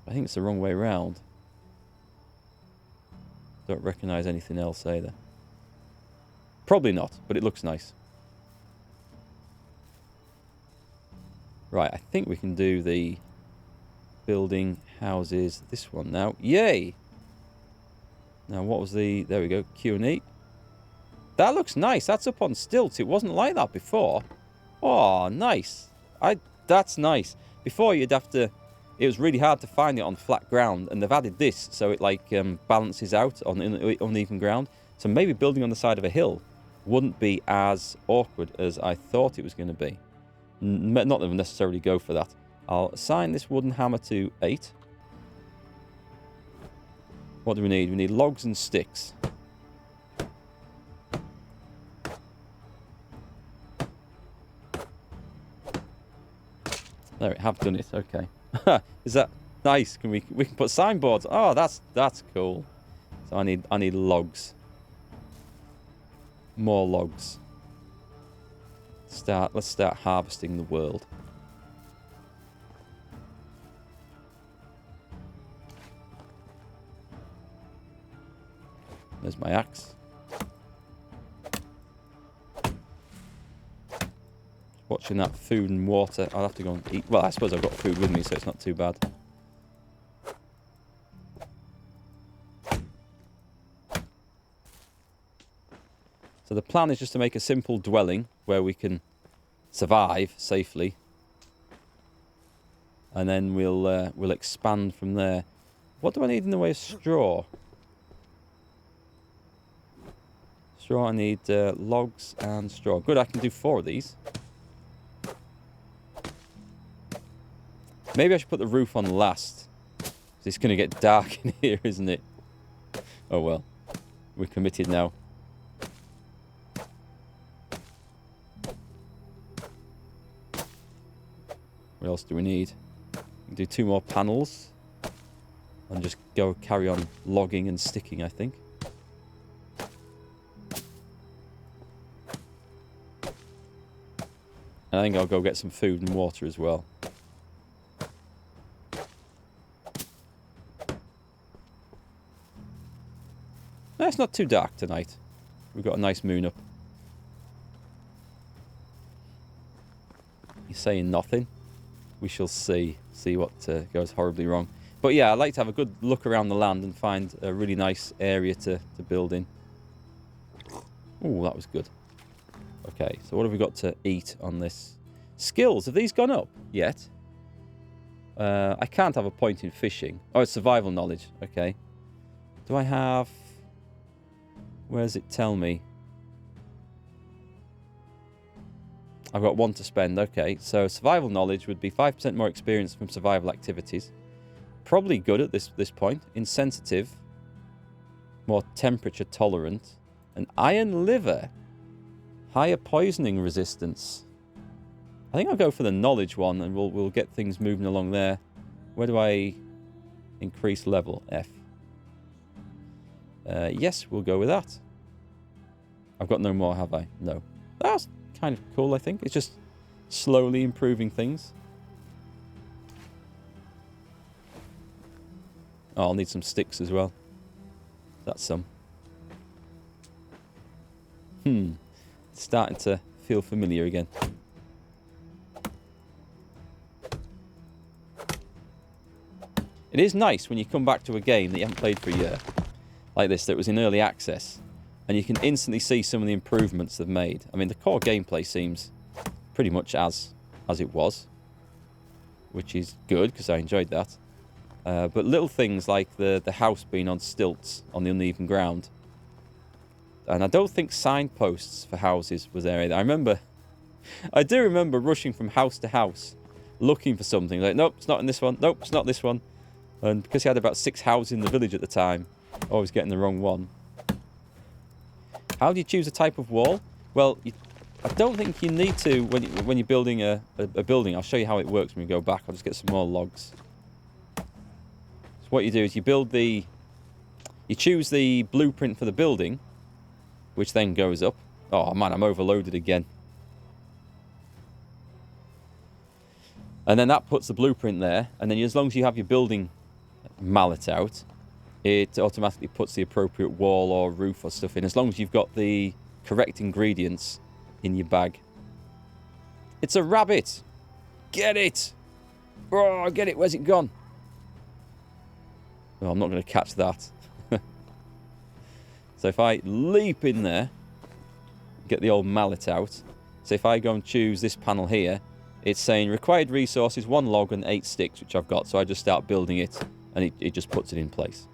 I think it's the wrong way round. Don't recognise anything else either. Probably not, but it looks nice. Right, I think we can do the building houses. This one now. Yay! Now, what was the... There we go. Q&E. That looks nice. That's up on stilts. It wasn't like that before. Oh, nice. That's nice. Before, you'd have to... It was really hard to find it on flat ground, and they've added this so it, like, balances out on uneven ground. So maybe building on the side of a hill wouldn't be as awkward as I thought it was going to be. Not that we'll necessarily go for that. I'll assign this wooden hammer to 8. What do we need? We need logs and sticks. There, I have done it. Okay. Is that nice? We can put signboards? Oh, that's cool. So I need logs. More logs. Let's start harvesting the world. There's my axe. Watching that food and water. I'll have to go and eat. Well, I suppose I've got food with me, so it's not too bad. So the plan is just to make a simple dwelling where we can survive safely. And then we'll expand from there. What do I need in the way of straw? Straw, I need logs and straw. Good, I can do 4 of these. Maybe I should put the roof on last. It's going to get dark in here, isn't it? Oh well. We're committed now. What else do we need? We can do 2 more panels. And just go carry on logging and sticking, I think. And I think I'll go get some food and water as well. No, it's not too dark tonight. We've got a nice moon up. You're saying nothing? We shall see. See what goes horribly wrong. But yeah, I'd like to have a good look around the land and find a really nice area to build in. Oh, that was good. Okay, so what have we got to eat on this? Skills, have these gone up yet? I can't have a point in fishing. Oh, it's survival knowledge. Okay. Do I have... Where does it tell me? I've got 1 to spend. Okay, so survival knowledge would be 5% more experience from survival activities. Probably good at this point. Insensitive. More temperature tolerant. An iron liver. Higher poisoning resistance. I think I'll go for the knowledge one, and we'll get things moving along there. Where do I increase level? F. Yes, we'll go with that. I've got no more, have I? No. That's kind of cool, I think. It's just slowly improving things. Oh, I'll need some sticks as well. That's some. It's starting to feel familiar again. It is nice when you come back to a game that you haven't played for a year, like this, that was in early access, and you can instantly see some of the improvements they've made. I mean, the core gameplay seems pretty much as it was, which is good, because I enjoyed that. But little things like the house being on stilts on the uneven ground. And I don't think signposts for houses was there either. I do remember rushing from house to house, looking for something. Like, nope, it's not in this one. Nope, it's not this one. And because he had about 6 houses in the village at the time, always getting the wrong one. How do you choose a type of wall? Well, I don't think you need to when you're building a building. I'll show you how it works when we go back. I'll just get some more logs. So what you do is you choose the blueprint for the building, which then goes up. Oh man, I'm overloaded again. And then that puts the blueprint there, and then as long as you have your building mallet out, it automatically puts the appropriate wall or roof or stuff in, as long as you've got the correct ingredients in your bag. It's a rabbit! Get it! Oh, get it! Where's it gone? Oh, I'm not going to catch that. So if I leap in there, get the old mallet out. So if I go and choose this panel here, it's saying required resources, 1 log and 8 sticks, which I've got. So I just start building it, and it just puts it in place.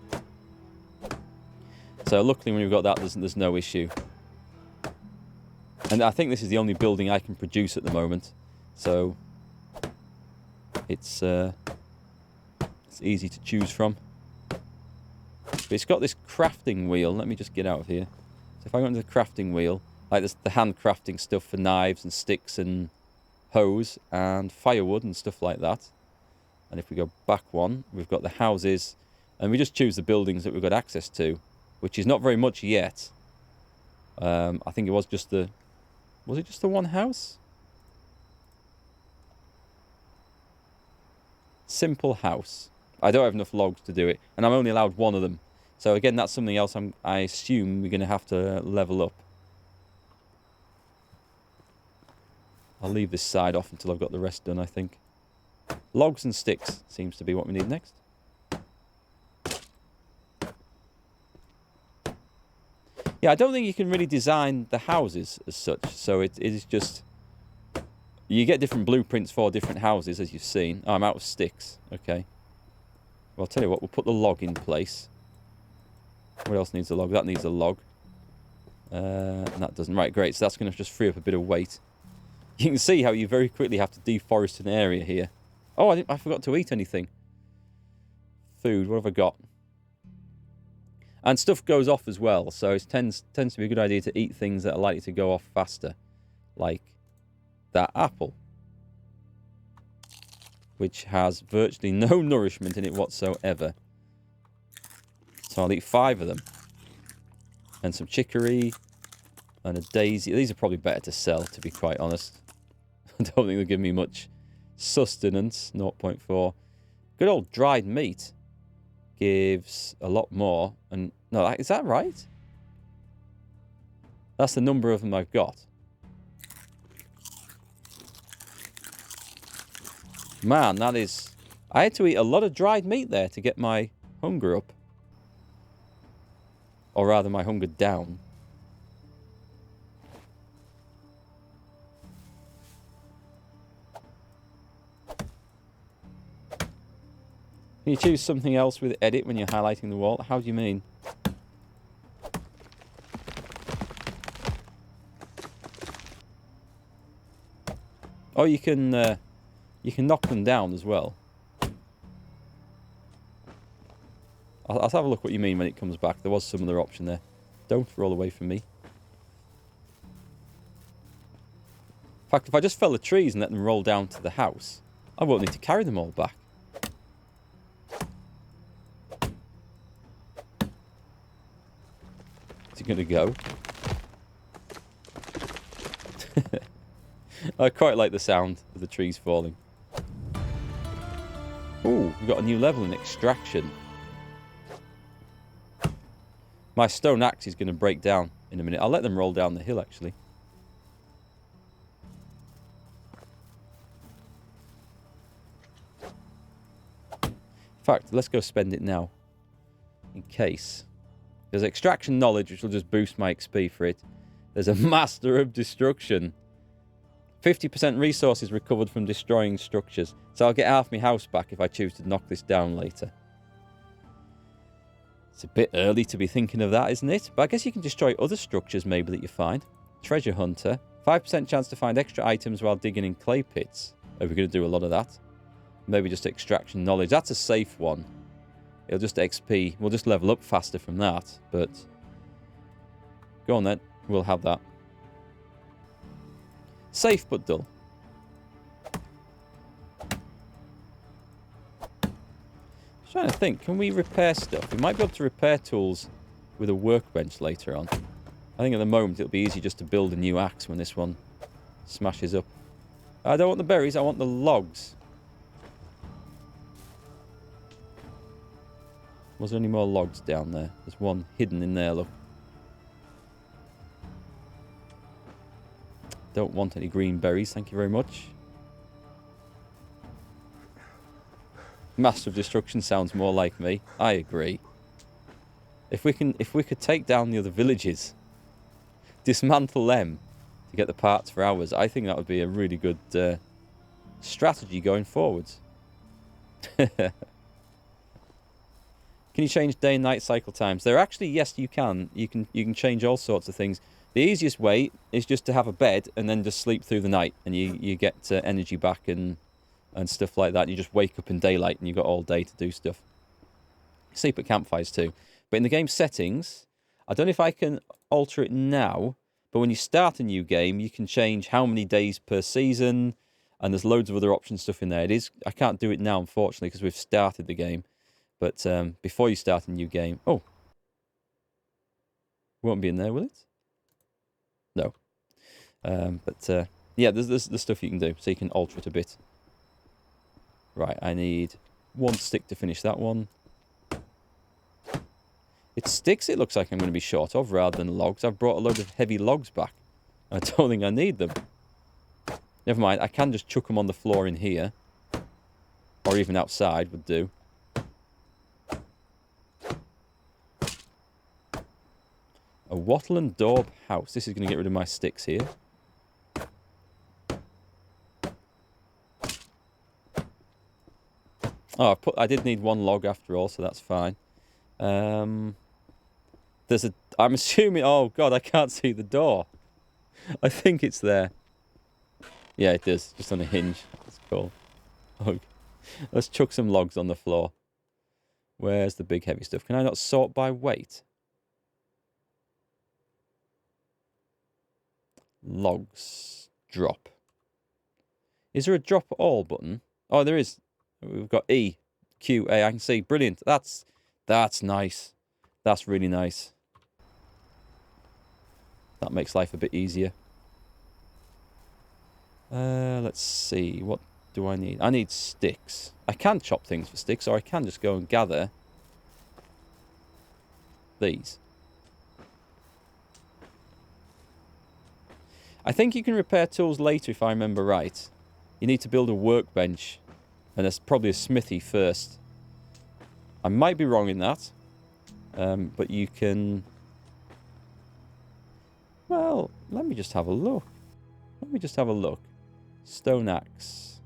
So luckily when we've got that, there's no issue. And I think this is the only building I can produce at the moment. So it's easy to choose from. But it's got this crafting wheel. Let me just get out of here. So if I go into the crafting wheel, like there's the hand crafting stuff for knives and sticks and hose and firewood and stuff like that. And if we go back one, we've got the houses, and we just choose the buildings that we've got access to, which is not very much yet. I think it was just the... Was it just the one house? Simple house. I don't have enough logs to do it, and I'm only allowed 1 of them. So again, that's something else I assume we're going to have to level up. I'll leave this side off until I've got the rest done, I think. Logs and sticks seems to be what we need next. Yeah, I don't think you can really design the houses as such. So it is just... You get different blueprints for different houses, as you've seen. Oh, I'm out of sticks. Okay. Well, I'll tell you what, we'll put the log in place. What else needs a log? That needs a log. And that doesn't. Right, great. So that's going to just free up a bit of weight. You can see how you very quickly have to deforest an area here. Oh, I forgot to eat anything. Food, what have I got? And stuff goes off as well, so it tends to be a good idea to eat things that are likely to go off faster. Like that apple, which has virtually no nourishment in it whatsoever. So I'll eat 5 of them. And some chicory and a daisy. These are probably better to sell, to be quite honest. I don't think they'll give me much sustenance. 0.4. Good old dried meat gives a lot more. And no, is that right? That's the number of them I've got. Man, that is... I had to eat a lot of dried meat there to get my hunger up. Or rather, my hunger down. Can you choose something else with edit when you're highlighting the wall? How do you mean? Oh, you can knock them down as well. I'll have a look what you mean when it comes back. There was some other option there. Don't roll away from me. In fact, if I just fell the trees and let them roll down to the house, I won't need to carry them all back. Is it going to go? I quite like the sound of the trees falling. Ooh, we've got a new level in extraction. My stone axe is going to break down in a minute. I'll let them roll down the hill, actually. In fact, let's go spend it now. In case. There's extraction knowledge, which will just boost my XP for it. There's a master of destruction. 50% resources recovered from destroying structures. So I'll get half my house back if I choose to knock this down later. It's a bit early to be thinking of that, isn't it? But I guess you can destroy other structures maybe that you find. Treasure hunter. 5% chance to find extra items while digging in clay pits. Are we going to do a lot of that? Maybe just extraction knowledge. That's a safe one. It'll just XP. We'll just level up faster from that. But go on then. We'll have that. Safe but dull. Trying to think, can we repair stuff? We might be able to repair tools with a workbench later on. I think at the moment it'll be easy just to build a new axe when this one smashes up. I don't want the berries, I want the logs. Was there any more logs down there? There's one hidden in there, look. Don't want any green berries, thank you very much. Master of Destruction sounds more like me. I agree. If we could take down the other villages, dismantle them to get the parts for ours, I think that would be a really good strategy going forwards. Can you change day and night cycle times? They're actually, yes, you can. You can change all sorts of things. The easiest way is just to have a bed and then just sleep through the night, and you get energy back and stuff like that. And you just wake up in daylight and you've got all day to do stuff. Sleep at campfires too. But in the game settings, I don't know if I can alter it now, but when you start a new game, you can change how many days per season, and there's loads of other option stuff in there. I can't do it now, unfortunately, because we've started the game. But before you start a new game... Oh. Won't be in there, will it? No. Yeah, there's stuff you can do, so you can alter it a bit. Right, I need one stick to finish that one. It's sticks it looks like I'm going to be short of, rather than logs. I've brought a load of heavy logs back. I don't think I need them. Never mind, I can just chuck them on the floor in here. Or even outside would do. A wattle and daub house. This is going to get rid of my sticks here. Oh, I did need one log after all, so that's fine. I'm assuming... Oh, God, I can't see the door. I think it's there. Yeah, it is. Just on a hinge. That's cool. Okay. Let's chuck some logs on the floor. Where's the big heavy stuff? Can I not sort by weight? Logs. Drop. Is there a drop all button? Oh, there is. We've got E, Q, A. I can see. Brilliant. That's nice. That's really nice. That makes life a bit easier. Let's see. What do I need? I need sticks. I can chop things for sticks, or I can just go and gather these. I think you can repair tools later, if I remember right. You need to build a workbench, and there's probably a smithy first. I might be wrong in that, but you can... Well, let me just have a look. Stone axe.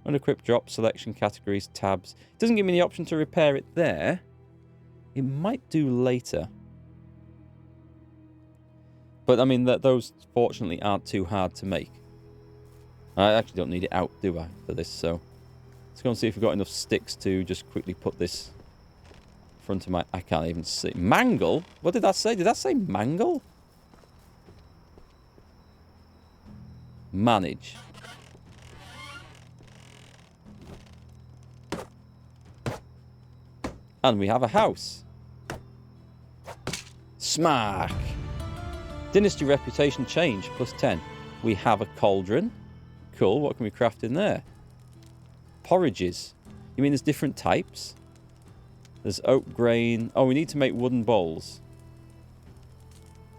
Unequip drop, selection, categories, tabs. It doesn't give me the option to repair it there. It might do later. But, I mean, those, fortunately, aren't too hard to make. I actually don't need it out, do I, for this, so... Let's go and see if we've got enough sticks to just quickly put this in front of my... I can't even see. Mangle? What did that say? Did that say mangle? Manage. And we have a house. Smack! Dynasty reputation change, +10. We have a cauldron. Cool, what can we craft in there? Porridges. You mean there's different types? There's oat grain. Oh, we need to make wooden bowls.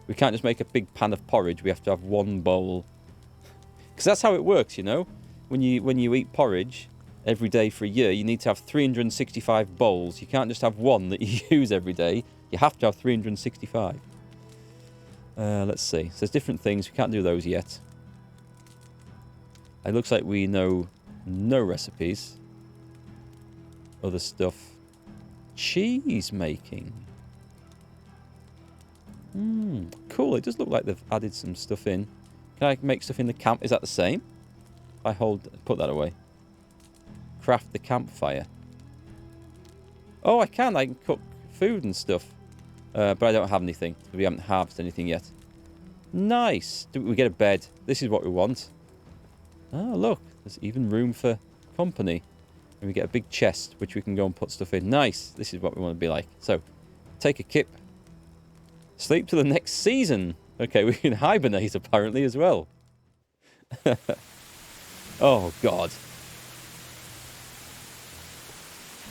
We can't just make a big pan of porridge. We have to have one bowl. Because that's how it works, you know? When you eat porridge every day for a year, you need to have 365 bowls. You can't just have one that you use every day. You have to have 365. Let's see. So there's different things. We can't do those yet. It looks like we know no recipes. Other stuff. Cheese making. Cool. It does look like they've added some stuff in. Can I make stuff in the camp? Is that the same? I put that away. Craft the campfire. Oh, I can. I can cook food and stuff. But I don't have anything. We haven't harvested anything yet. Nice. We get a bed. This is what we want. Oh, look. There's even room for company. And we get a big chest, which we can go and put stuff in. Nice. This is what we want to be like. So, take a kip. Sleep till the next season. Okay, we can hibernate, apparently, as well. Oh, God.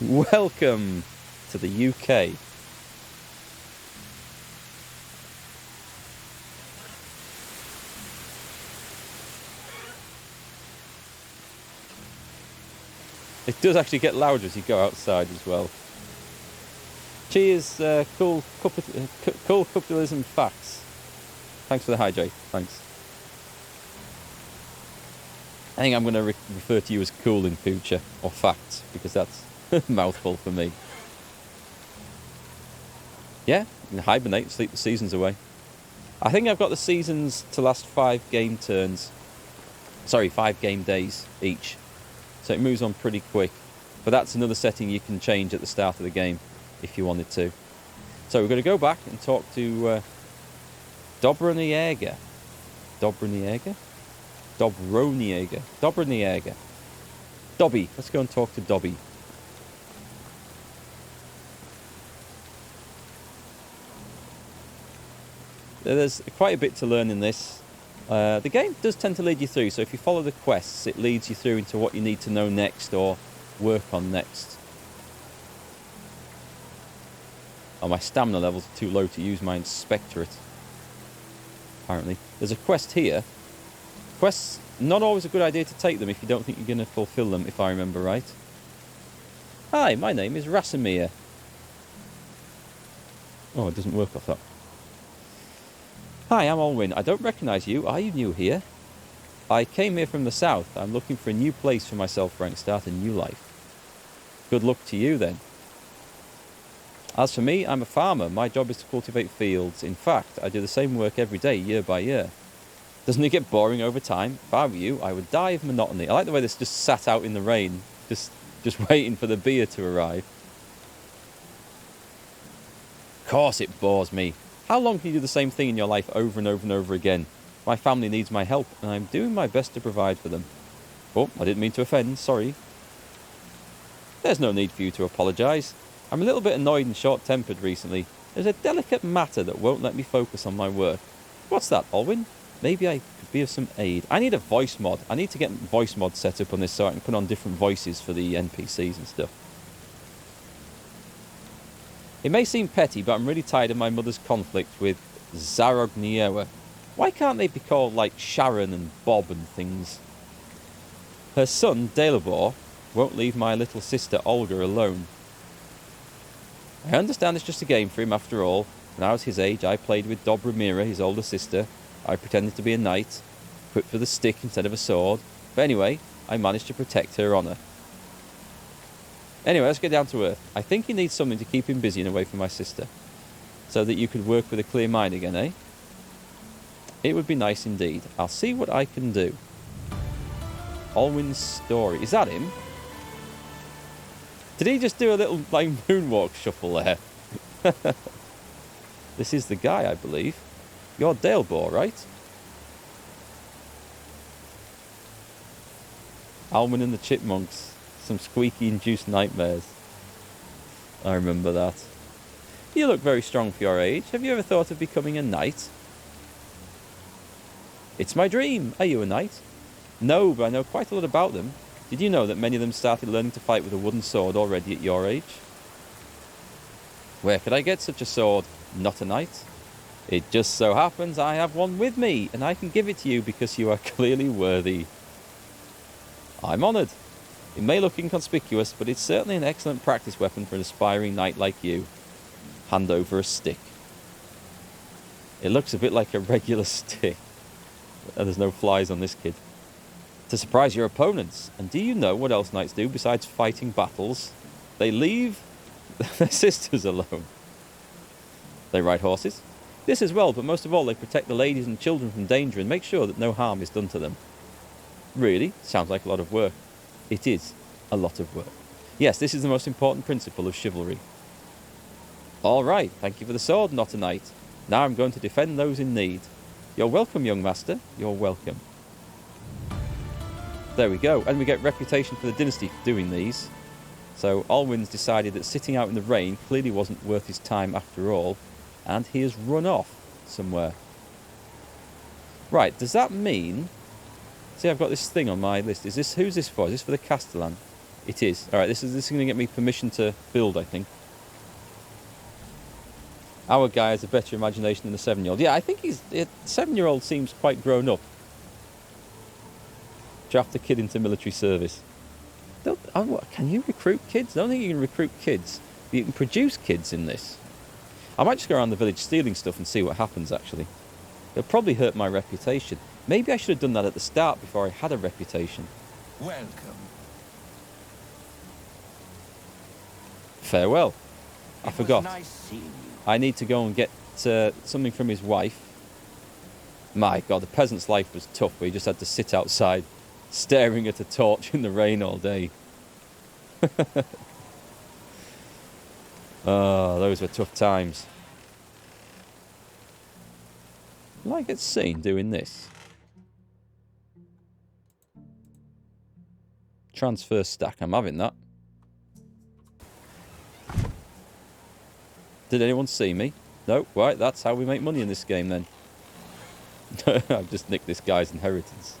Welcome to the UK. It does actually get louder as you go outside as well. Cheers, cool capitalism facts. Thanks for the hydrate. Thanks. I think I'm going to refer to you as cool in future, or facts, because that's a mouthful for me. Yeah, you can hibernate, sleep the seasons away. I think I've got the seasons to last 5 game turns. Sorry, 5 game days each. So it moves on pretty quick. But that's another setting you can change at the start of the game if you wanted to. So we're going to go back and talk to Dobroniega. Dobroniega? Dobroniega. Dobroniega. Dobby. Let's go and talk to Dobby. There's quite a bit to learn in this. The game does tend to lead you through, so if you follow the quests, it leads you through into what you need to know next or work on next. Oh, my stamina levels are too low to use my inspectorate, apparently. There's a quest here. Quests, not always a good idea to take them if you don't think you're going to fulfill them, if I remember right. Hi, my name is Rasimir. Oh, it doesn't work off that. Hi, I'm Olwyn. I don't recognise you. Are you new here? I came here from the south. I'm looking for a new place for myself, Frank. Start a new life. Good luck to you, then. As for me, I'm a farmer. My job is to cultivate fields. In fact, I do the same work every day, year by year. Doesn't it get boring over time? If I were you, I would die of monotony. I like the way this just sat out in the rain, just waiting for the beer to arrive. Of course it bores me. How long can you do the same thing in your life over and over and over again? My family needs my help, and I'm doing my best to provide for them. Oh, I didn't mean to offend, sorry. There's no need for you to apologise. I'm a little bit annoyed and short-tempered recently. There's a delicate matter that won't let me focus on my work. What's that, Olwyn? Maybe I could be of some aid. I need a voice mod. I need to get voice mod set up on this so I can put on different voices for the NPCs and stuff. It may seem petty, but I'm really tired of my mother's conflict with Zarogniewa. Why can't they be called like Sharon and Bob and things? Her son, Dalibor, won't leave my little sister Olga alone. I understand it's just a game for him after all. When I was his age, I played with Dobromira, his older sister. I pretended to be a knight, equipped with a stick instead of a sword. But anyway, I managed to protect her honour. Anyway, let's get down to earth. I think he needs something to keep him busy and away from my sister. So that you could work with a clear mind again, eh? It would be nice indeed. I'll see what I can do. Olwyn's story. Is that him? Did he just do a little like moonwalk shuffle there? This is the guy, I believe. You're Dalebor, right? Almond and the Chipmunks. Some squeaky-induced nightmares. I remember that. You look very strong for your age. Have you ever thought of becoming a knight? It's my dream. Are you a knight? No, but I know quite a lot about them. Did you know that many of them started learning to fight with a wooden sword already at your age? Where could I get such a sword? Not a knight. It just so happens I have one with me, and I can give it to you because you are clearly worthy. I'm honoured. It may look inconspicuous, but it's certainly an excellent practice weapon for an aspiring knight like you. Hand over a stick. It looks a bit like a regular stick. And there's no flies on this kid. To surprise your opponents. And do you know what else knights do besides fighting battles? They leave their sisters alone. They ride horses. This as well, but most of all they protect the ladies and children from danger and make sure that no harm is done to them. Really? Sounds like a lot of work. It is a lot of work. Yes, this is the most important principle of chivalry. All right, thank you for the sword, not a knight. Now I'm going to defend those in need. You're welcome, young master. You're welcome. There we go. And we get reputation for the Dynasty for doing these. So Olwyn's decided that sitting out in the rain clearly wasn't worth his time after all. And he has run off somewhere. Right, does that mean... See, I've got this thing on my list. Who's this for? Is this for the Castellan? It is. Alright, this is going to get me permission to build, I think. Our guy has a better imagination than the 7-year-old. Yeah, I think the 7-year-old seems quite grown up. Draft a kid into military service. Can you recruit kids? I don't think you can recruit kids. But you can produce kids in this. I might just go around the village stealing stuff and see what happens, actually. It'll probably hurt my reputation. Maybe I should have done that at the start before I had a reputation. Welcome. Farewell. I forgot. Nice seeing you. I need to go and get something from his wife. My God, the peasant's life was tough, where he just had to sit outside, staring at a torch in the rain all day. Oh, those were tough times. Will I get seen doing this? Transfer stack, I'm having that. Did anyone see me? No, right, that's how we make money in this game then. I've just nicked this guy's inheritance.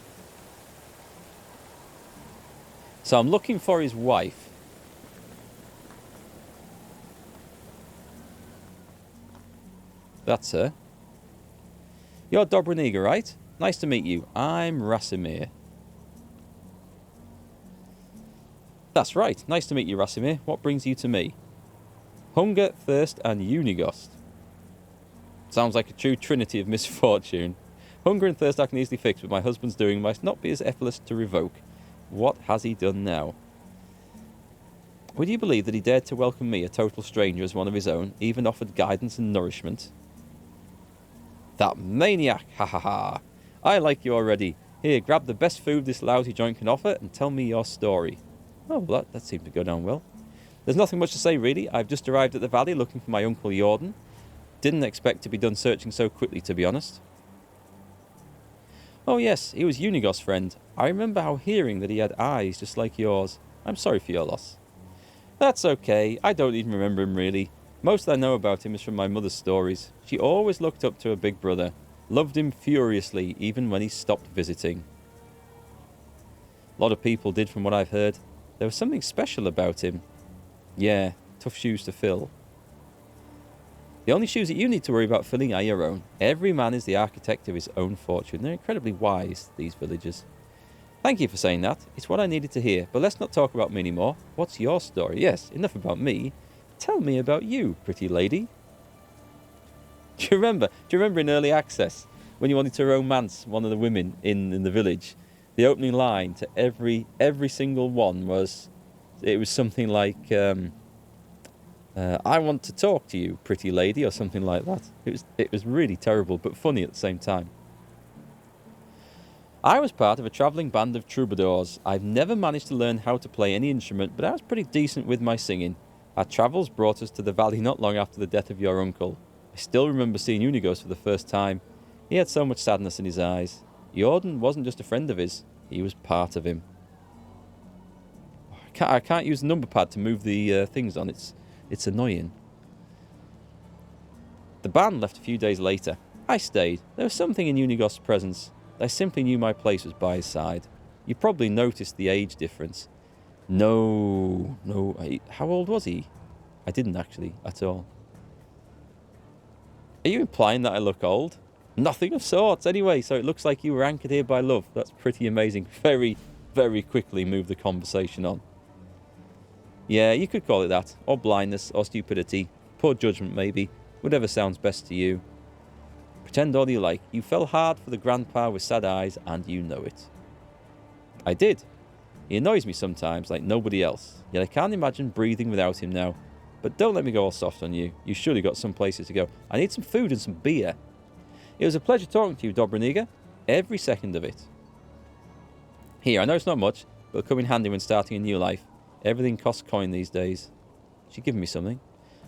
So I'm looking for his wife. That's her. You're Dobraniga, right? Nice to meet you. I'm Rasimir. That's right. Nice to meet you, Rasimir. What brings you to me? Hunger, thirst, and Unigost. Sounds like a true trinity of misfortune. Hunger and thirst I can easily fix, but my husband's doing might not be as effortless to revoke. What has he done now? Would you believe that he dared to welcome me, a total stranger, as one of his own, even offered guidance and nourishment? That maniac! Ha ha ha! I like you already. Here, grab the best food this lousy joint can offer and tell me your story. Oh, well, that seemed to go down well. There's nothing much to say, really. I've just arrived at the valley looking for my uncle Jordan. Didn't expect to be done searching so quickly, to be honest. Oh yes, he was Unigos's friend. I remember how hearing that he had eyes just like yours. I'm sorry for your loss. That's okay. I don't even remember him, really. Most I know about him is from my mother's stories. She always looked up to her big brother. Loved him furiously, even when he stopped visiting. A lot of people did, from what I've heard. There was something special about him. Yeah, tough shoes to fill. The only shoes that you need to worry about filling are your own. Every man is the architect of his own fortune. They're incredibly wise, these villagers. Thank you for saying that. It's what I needed to hear. But let's not talk about me anymore. What's your story? Yes, enough about me. Tell me about you, pretty lady. Do you remember in early access when you wanted to romance one of the women in the village? The opening line to every single one was, it was something like, I want to talk to you, pretty lady, or something like that. It was really terrible, but funny at the same time. I was part of a travelling band of troubadours. I've never managed to learn how to play any instrument, but I was pretty decent with my singing. Our travels brought us to the valley not long after the death of your uncle. I still remember seeing Unigos for the first time. He had so much sadness in his eyes. Jordan wasn't just a friend of his, he was part of him. I can't use the number pad to move the things on. It's annoying. The band left a few days later. I stayed. There was something in Unigos's presence. I simply knew my place was by his side. You probably noticed the age difference. No. How old was he? I didn't actually, at all. Are you implying that I look old? Nothing of sorts. Anyway, so it looks like you were anchored here by love. That's pretty amazing. Very, very quickly move the conversation on. Yeah, you could call it that. Or blindness, or stupidity. Poor judgment, maybe. Whatever sounds best to you. Pretend all you like. You fell hard for the grandpa with sad eyes, and you know it. I did. He annoys me sometimes, like nobody else. Yet I can't imagine breathing without him now. But don't let me go all soft on you. You surely got some places to go. I need some food and some beer. It was a pleasure talking to you, Dobraniga. Every second of it. Here, I know it's not much, but it'll come in handy when starting a new life. Everything costs coin these days. She's given me something.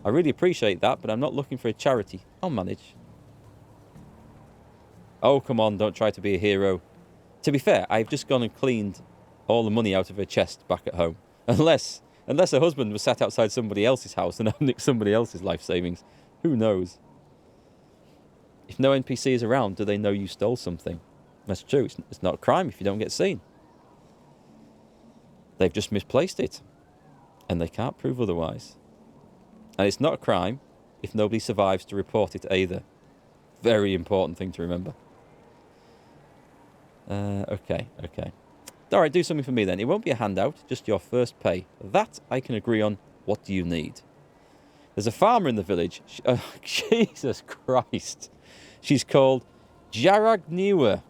I really appreciate that, but I'm not looking for a charity. I'll manage. Oh, come on, don't try to be a hero. To be fair, I've just gone and cleaned all the money out of her chest back at home. Unless her husband was sat outside somebody else's house and nicked somebody else's life savings. Who knows? If no NPC is around, do they know you stole something? That's true. It's not a crime if you don't get seen. They've just misplaced it. And they can't prove otherwise. And it's not a crime if nobody survives to report it either. Very important thing to remember. Okay. Alright, do something for me then. It won't be a handout, just your first pay. That I can agree on. What do you need? There's a farmer in the village. Jesus Christ. She's called Jaragniwa.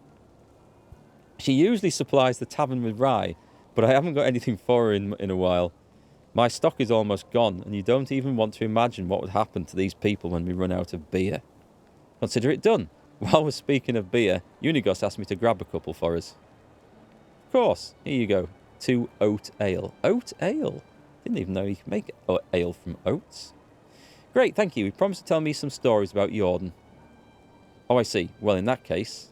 She usually supplies the tavern with rye, but I haven't got anything for her in a while. My stock is almost gone, and you don't even want to imagine what would happen to these people when we run out of beer. Consider it done. While we're speaking of beer, Unigos asked me to grab a couple for us. Of course. Here you go. 2 oat ale. Oat ale? Didn't even know you could make ale from oats. Great, thank you. You promised to tell me some stories about Jordan. Oh, I see. Well, in that case,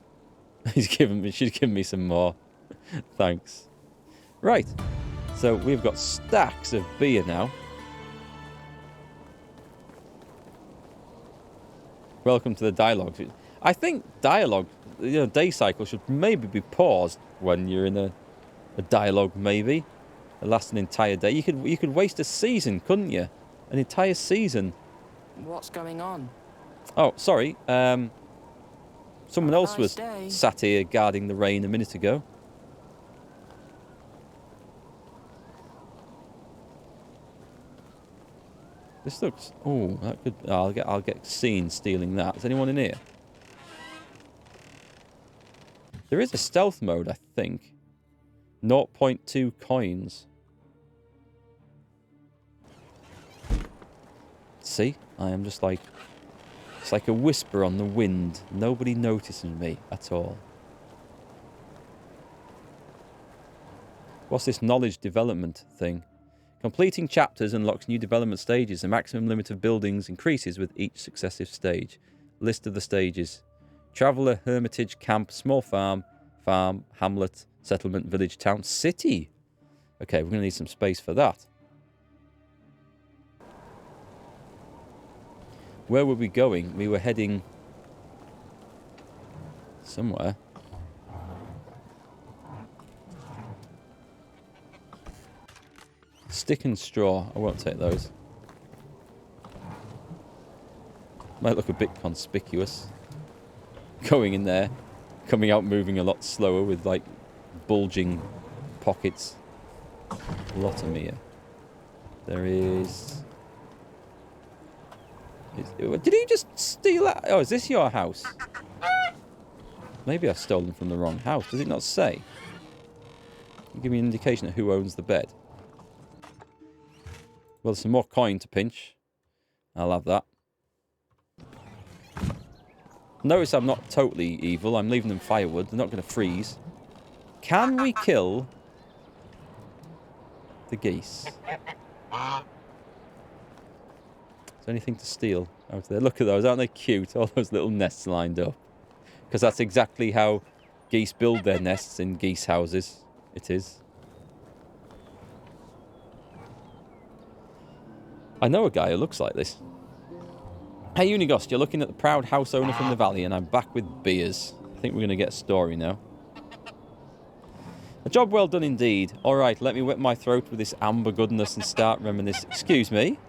she's given me some more. Thanks. Right. So we've got stacks of beer now. Welcome to the dialogue. I think dialogue, day cycle should maybe be paused when you're in a dialogue, maybe. It lasts an entire day. You could waste a season, couldn't you? An entire season. What's going on? Oh, sorry. Someone else was sat here guarding the rain a minute ago. This looks... Oh, that could... I'll get seen stealing that. Is anyone in here? There is a stealth mode, I think. 0.2 coins. See? I am just like... It's like a whisper on the wind. Nobody notices me at all. What's this knowledge development thing? Completing chapters unlocks new development stages. The maximum limit of buildings increases with each successive stage. List of the stages. Traveller, hermitage, camp, small farm, hamlet, settlement, village, town, city. Okay, we're going to need some space for that. Where were we going? We were heading somewhere. Stick and straw. I won't take those. Might look a bit conspicuous. Going in there. Coming out moving a lot slower with, like, bulging pockets. A lot of Mia. There is... Did he just steal that? Oh, is this your house? Maybe I've stolen from the wrong house. Does it not say? Give me an indication of who owns the bed. Well, there's some more coin to pinch. I'll have that. Notice I'm not totally evil. I'm leaving them firewood. They're not going to freeze. Can we kill the geese? Is there anything to steal out there? Look at those. Aren't they cute? All those little nests lined up. Because that's exactly how geese build their nests in geese houses. It is. I know a guy who looks like this. Hey Unigost, you're looking at the proud house owner from the valley, and I'm back with beers. I think we're going to get a story now. A job well done indeed. Alright, let me wet my throat with this amber goodness and start reminiscing. Excuse me?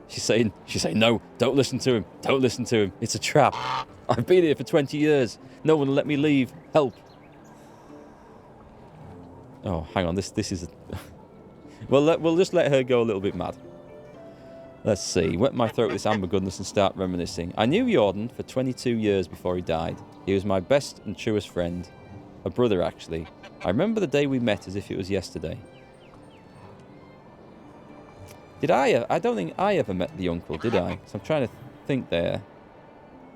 She's saying, no, don't listen to him. Don't listen to him. It's a trap. I've been here for 20 years. No one will let me leave. Help. Oh, hang on. This is... Well, we'll just let her go a little bit mad. Let's see. Wet my throat with this amber goodness and start reminiscing. I knew Jordan for 22 years before he died. He was my best and truest friend. A brother, actually. I remember the day we met as if it was yesterday. Did I don't think I ever met the uncle, did I? So I'm trying to think there.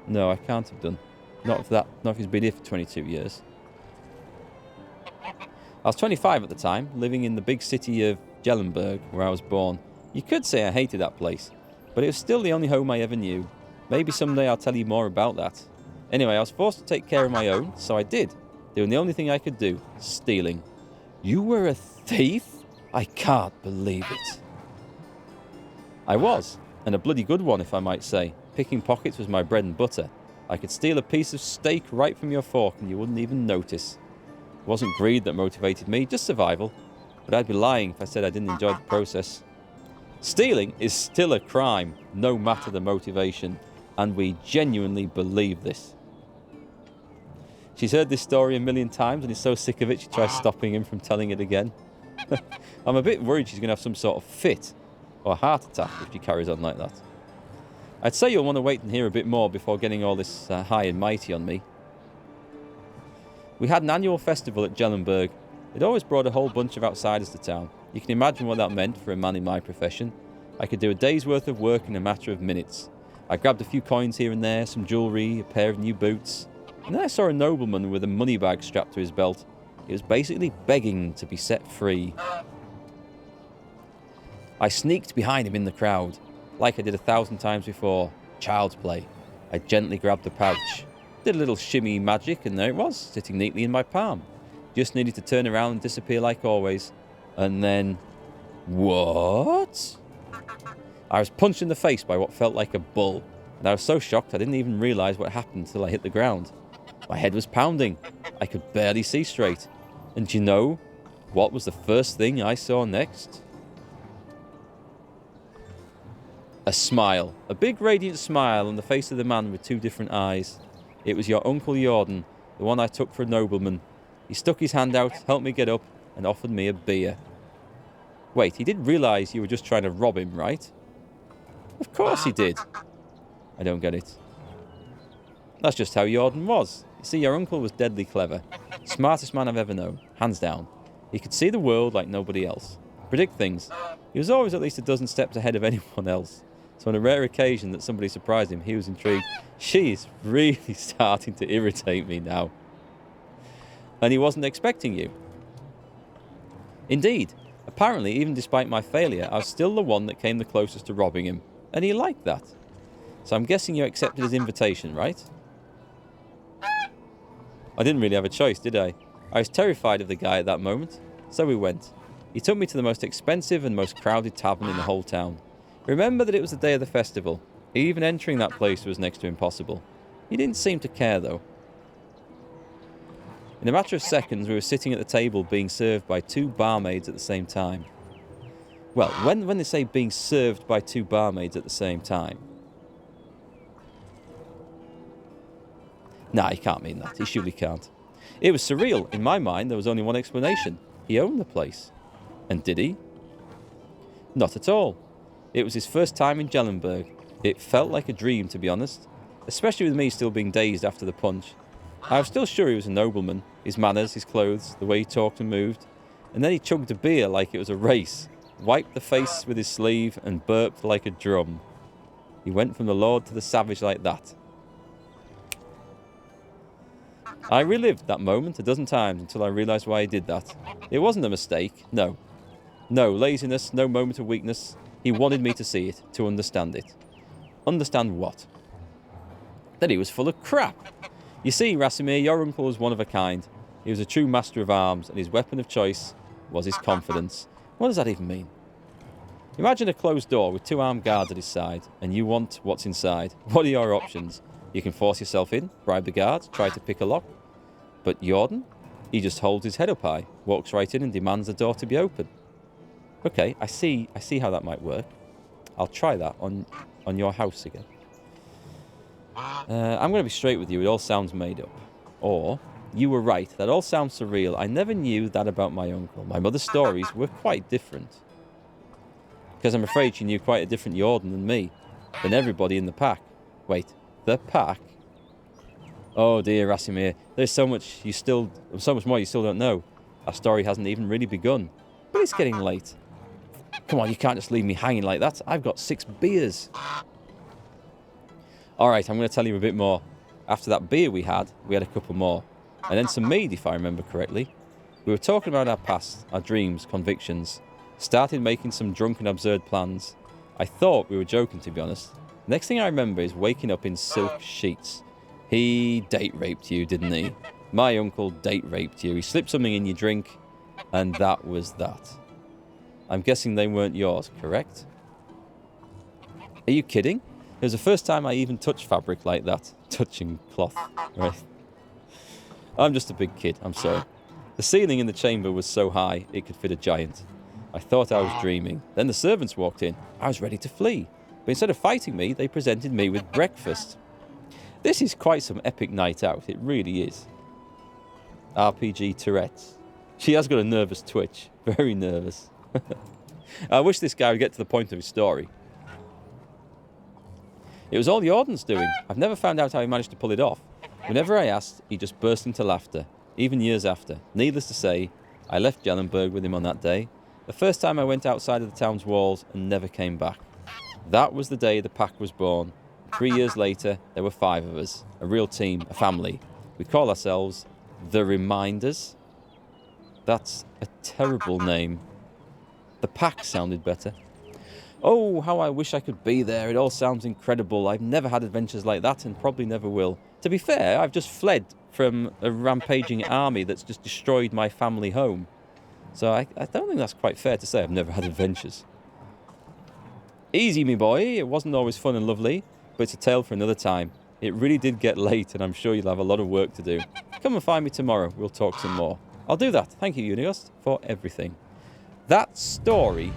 No, I can't have done. Not if he's been here for 22 years. I was 25 at the time, living in the big city of Jellenberg, where I was born. You could say I hated that place, but it was still the only home I ever knew. Maybe someday I'll tell you more about that. Anyway, I was forced to take care of my own, so I did. Doing the only thing I could do, stealing. You were a thief? I can't believe it. I was, and a bloody good one, if I might say. Picking pockets was my bread and butter. I could steal a piece of steak right from your fork and you wouldn't even notice. It wasn't greed that motivated me, just survival. But I'd be lying if I said I didn't enjoy the process. Stealing is still a crime, no matter the motivation, and we genuinely believe this. She's heard this story a million times and is so sick of it she tries stopping him from telling it again. I'm a bit worried she's going to have some sort of fit or heart attack if she carries on like that. I'd say you'll want to wait and hear a bit more before getting all this high and mighty on me. We had an annual festival at Gellenberg. It always brought a whole bunch of outsiders to town. You can imagine what that meant for a man in my profession. I could do a day's worth of work in a matter of minutes. I grabbed a few coins here and there, some jewellery, a pair of new boots, and then I saw a nobleman with a money bag strapped to his belt. He was basically begging to be set free. I sneaked behind him in the crowd, like I did 1,000 times before. Child's play. I gently grabbed the pouch, did a little shimmy magic, and there it was, sitting neatly in my palm. Just needed to turn around and disappear like always. And then... what? I was punched in the face by what felt like a bull, and I was so shocked I didn't even realise what happened until I hit the ground. My head was pounding. I could barely see straight. And do you know what was the first thing I saw next? A smile. A big radiant smile on the face of the man with two different eyes. It was your Uncle Jordan, the one I took for a nobleman. He stuck his hand out, helped me get up, and offered me a beer. Wait, he did realise you were just trying to rob him, right? Of course he did. I don't get it. That's just how Jordan was. You see, your uncle was deadly clever. Smartest man I've ever known, hands down. He could see the world like nobody else. Predict things. He was always at least a dozen steps ahead of anyone else. So on a rare occasion that somebody surprised him, he was intrigued. She's really starting to irritate me now. And he wasn't expecting you. Indeed, apparently, even despite my failure, I was still the one that came the closest to robbing him. And he liked that. So I'm guessing you accepted his invitation, right? I didn't really have a choice, did I? I was terrified of the guy at that moment. So we went. He took me to the most expensive and most crowded tavern in the whole town. Remember that it was the day of the festival. Even entering that place was next to impossible. He didn't seem to care, though. In a matter of seconds, we were sitting at the table being served by two barmaids at the same time. Well, when they say being served by two barmaids at the same time... Nah, he can't mean that. He surely can't. It was surreal. In my mind, there was only one explanation. He owned the place. And did he? Not at all. It was his first time in Gellenberg. It felt like a dream, to be honest. Especially with me still being dazed after the punch. I was still sure he was a nobleman. His manners, his clothes, the way he talked and moved. And then he chugged a beer like it was a race. Wiped the face with his sleeve and burped like a drum. He went from the lord to the savage like that. I relived that moment a dozen times until I realised why he did that. It wasn't a mistake, no. No laziness, no moment of weakness. He wanted me to see it, to understand it. Understand what? That he was full of crap. You see, Rasimir, your uncle was one of a kind. He was a true master of arms, and his weapon of choice was his confidence. What does that even mean? Imagine a closed door with two armed guards at his side, and you want what's inside. What are your options? You can force yourself in, bribe the guards, try to pick a lock. But Jordan? He just holds his head up high, walks right in and demands the door to be open. Okay, I see how that might work. I'll try that on your house again. I'm going to be straight with you. It all sounds made up. Or, you were right. That all sounds surreal. I never knew that about my uncle. My mother's stories were quite different. Because I'm afraid she knew quite a different Jordan than me. Than everybody in the pack. Wait, the pack? Oh dear, Rasimir. There's so much more you still don't know. Our story hasn't even really begun. But it's getting late. Come on, you can't just leave me hanging like that. I've got 6 beers. Alright, I'm going to tell you a bit more. After that beer we had a couple more. And then some mead, if I remember correctly. We were talking about our past, our dreams, convictions. Started making some drunken, absurd plans. I thought we were joking, to be honest. Next thing I remember is waking up in silk sheets. He date raped you, didn't he? My uncle date raped you. He slipped something in your drink, and that was that. I'm guessing they weren't yours, correct? Are you kidding? It was the first time I even touched fabric like that. Touching cloth, right? I'm just a big kid, I'm sorry. The ceiling in the chamber was so high, it could fit a giant. I thought I was dreaming. Then the servants walked in. I was ready to flee. But instead of fighting me, they presented me with breakfast. This is quite some epic night out. It really is. RPG Tourette's. She has got a nervous twitch. Very nervous. I wish this guy would get to the point of his story. It was all the Auden's doing. I've never found out how he managed to pull it off. Whenever I asked, he just burst into laughter, even years after. Needless to say, I left Jellenberg with him on that day. The first time I went outside of the town's walls and never came back. That was the day the pack was born. 3 years later, there were 5 of us. A real team, a family. We call ourselves The Reminders. That's a terrible name. The pack sounded better. Oh, how I wish I could be there. It all sounds incredible. I've never had adventures like that and probably never will. To be fair, I've just fled from a rampaging army that's just destroyed my family home. So I don't think that's quite fair to say I've never had adventures. Easy, me boy. It wasn't always fun and lovely, but it's a tale for another time. It really did get late, and I'm sure you'll have a lot of work to do. Come and find me tomorrow. We'll talk some more. I'll do that. Thank you, Unighost, for everything. That story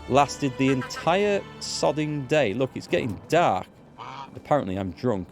lasted the entire sodding day. Look, it's getting dark. Apparently, I'm drunk.